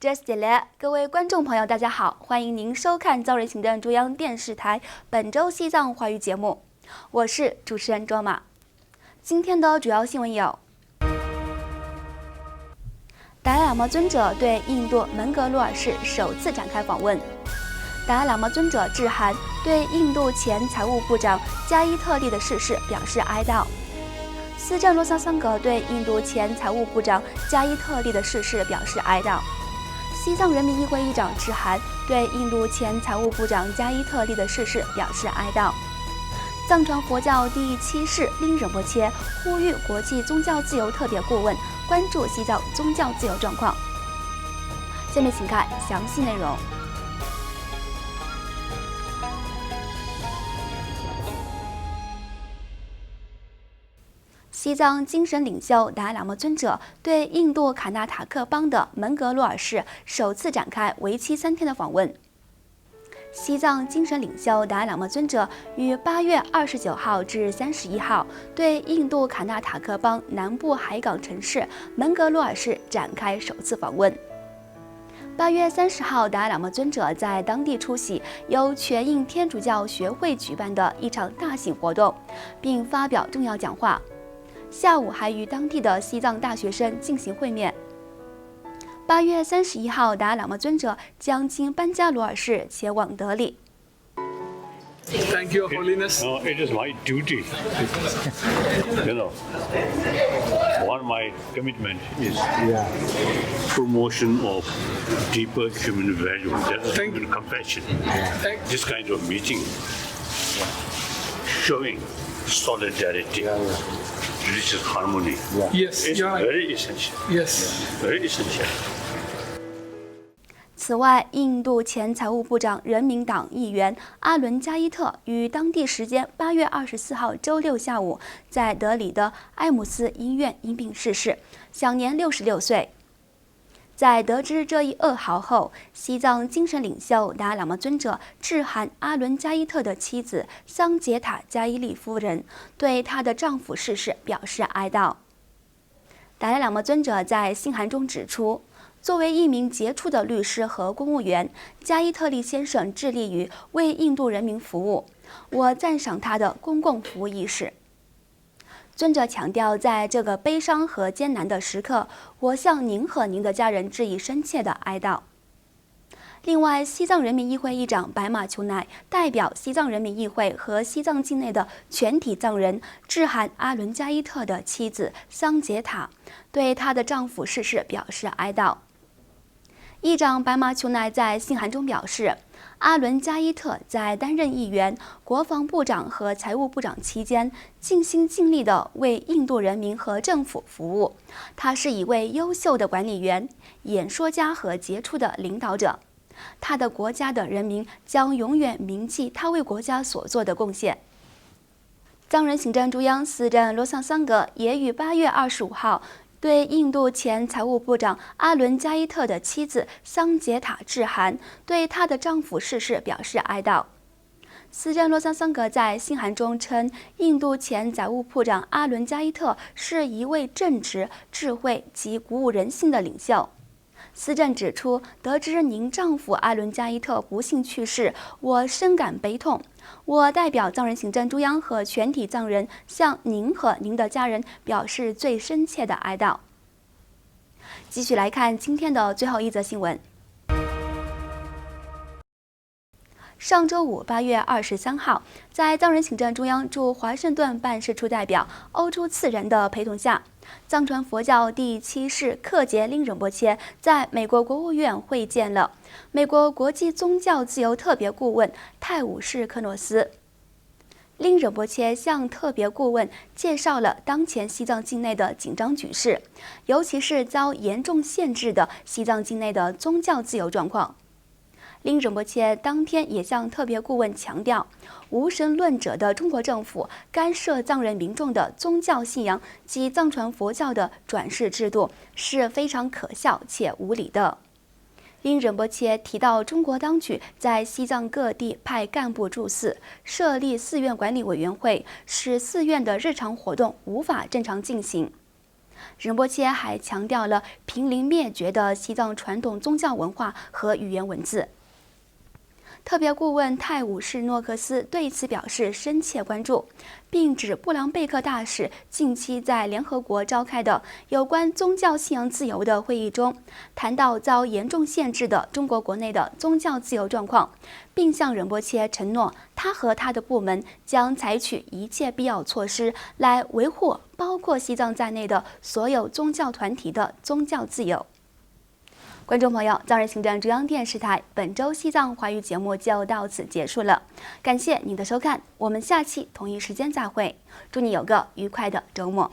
Just 姐姐，各位观众朋友，大家好，欢迎您收看藏人行政中央电视台本周西藏话语节目，我是主持人卓玛。今天的主要新闻有：达赖喇嘛尊者对印度门格鲁尔市首次展开访问；达赖喇嘛尊者致函对印度前财务部长加伊特利的逝世表示哀悼；斯赞洛萨桑格对印度前财务部长加伊特利的逝世表示哀悼。西藏人民议会议长致函对印度前财务部长加伊特利的逝世表示哀悼。藏传佛教第7世林仁波切呼吁国际宗教自由特别顾问关注西藏宗教自由状况。下面请看详细内容。西藏精神领袖达赖喇嘛尊者对印度卡纳塔克邦的门格鲁尔市首次展开为期3天的访问。西藏精神领袖达赖喇嘛尊者于8月29号至31号对印度卡纳塔克邦南部海港城市门格鲁尔市展开首次访问。8月30号，达赖喇嘛尊者在当地出席由全印天主教学会举办的一场大型活动，并发表重要讲话。下午还与当地的西藏大学生进行会面。8月31号，达赖喇嘛尊者将经班加罗尔市前往德里。Thank you, Holiness. No, it is my duty. One of my commitment is promotion of deeper human values, human compassion. This kind of meeting showing solidarity. Religious harmony. Yes, it's very essential. Yes, very essential. 此外，印度前财务部长人民党议员阿伦加伊特于当地时间8月24号周六下午在德里的埃姆斯医院因病逝世，享年66岁。在得知这一噩耗后，西藏精神领袖达赖喇嘛尊者致函阿伦加伊特的妻子桑杰塔加伊利夫人，对她的丈夫逝世表示哀悼。达赖喇嘛尊者在信函中指出，作为一名杰出的律师和公务员，加伊特利先生致力于为印度人民服务，我赞赏他的公共服务意识。尊者强调，在这个悲伤和艰难的时刻，我向您和您的家人致以深切的哀悼。另外，西藏人民议会议长白马球乃代表西藏人民议会和西藏境内的全体藏人致函阿伦加伊特的妻子桑杰塔，对她的丈夫逝世表示哀悼。议长白马球乃在信函中表示，阿伦加伊特在担任议员、国防部长和财务部长期间，尽心尽力地为印度人民和政府服务。他是一位优秀的管理员、演说家和杰出的领导者。他的国家的人民将永远铭记他为国家所做的贡献。藏人行政中央司政罗桑桑格也于8月25号对印度前财务部长阿伦加伊特的妻子桑杰塔致函，对她的丈夫逝世表示哀悼。司政罗桑桑格在信函中称，印度前财务部长阿伦加伊特是一位正直、智慧及鼓舞人心的领袖。司政指出，得知您丈夫阿伦加伊特不幸去世，我深感悲痛。我代表藏人行政中央和全体藏人向您和您的家人表示最深切的哀悼。继续来看今天的最后一则新闻。上周五8月23号，在藏人行政中央驻华盛顿办事处代表欧洲次仁的陪同下，藏传佛教第7世克杰林仁波切在美国国务院会见了美国国际宗教自由特别顾问泰晤士克诺斯。林仁波切向特别顾问介绍了当前西藏境内的紧张局势，尤其是遭严重限制的西藏境内的宗教自由状况。林仁波切当天也向特别顾问强调，无神论者的中国政府干涉藏人民众的宗教信仰及藏传佛教的转世制度是非常可笑且无理的。林仁波切提到，中国当局在西藏各地派干部驻寺，设立寺院管理委员会，使寺院的日常活动无法正常进行。仁波切还强调了濒临灭绝的西藏传统宗教文化和语言文字。特别顾问泰武士诺克斯对此表示深切关注，并指布朗贝克大使近期在联合国召开的有关宗教信仰自由的会议中，谈到遭严重限制的中国国内的宗教自由状况，并向仁波切承诺，他和他的部门将采取一切必要措施来维护包括西藏在内的所有宗教团体的宗教自由。观众朋友，藏人行政中央电视台本周西藏华语节目就到此结束了，感谢您的收看，我们下期同一时间再会，祝你有个愉快的周末。